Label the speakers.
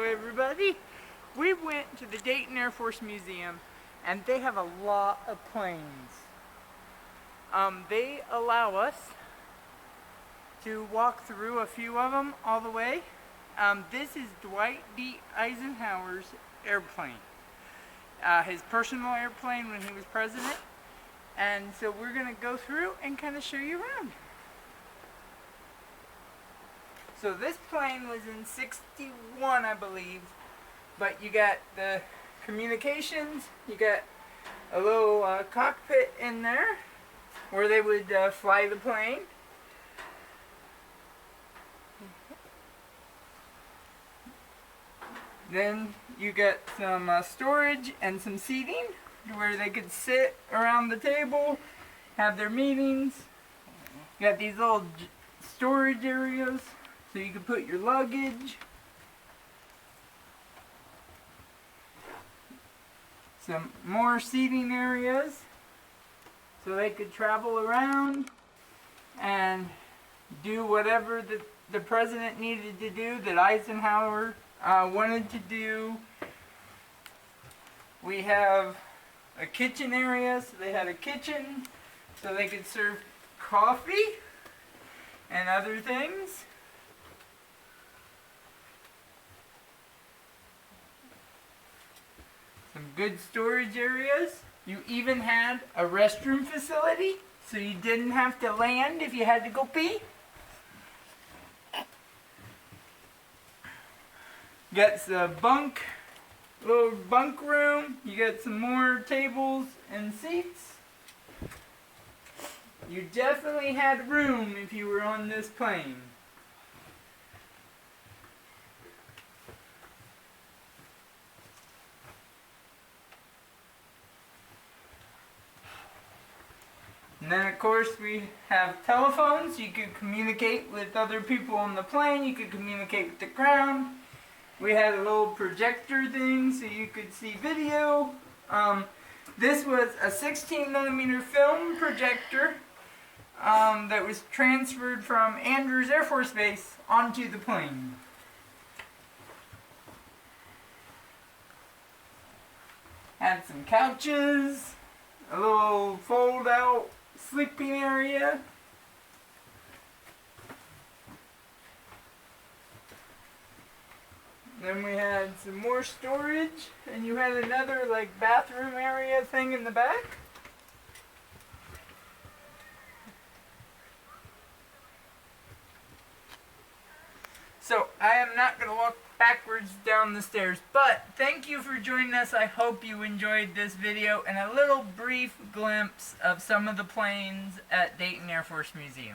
Speaker 1: everybody. We went to the Dayton Air Force Museum and they have a lot of planes. They allow us to walk through a few of them all the way. This is Dwight D. Eisenhower's airplane. His personal airplane when he was president. And so we're going to go through and kind of show you around. So this plane was in '61, I believe, but you got the communications, you got a little cockpit in there where they would fly the plane. Then you got some storage and some seating where they could sit around the table, have their meetings. You got these little storage areas so you could put your luggage. Some more seating areas so they could travel around and do whatever the president needed to do that Eisenhower wanted to do. We have a kitchen area, so they had a kitchen so they could serve coffee and other things. Some good storage areas. You even had a restroom facility, so you didn't have to land if you had to go pee. Got some little bunk room. You got some more tables and seats. You definitely had room if you were on this plane. And then of course we have telephones. You could communicate with other people on the plane. You could communicate with the ground. We had a little projector thing so you could see video. This was a 16mm film projector that was transferred from Andrews Air Force Base onto the plane. Had some couches, a little fold-out sleeping area. Then we had some more storage, and you had another like bathroom area thing in the back. So I am not going to walk backwards down the stairs, but thank you for joining us. I hope you enjoyed this video and a little brief glimpse of some of the planes at Dayton Air Force Museum.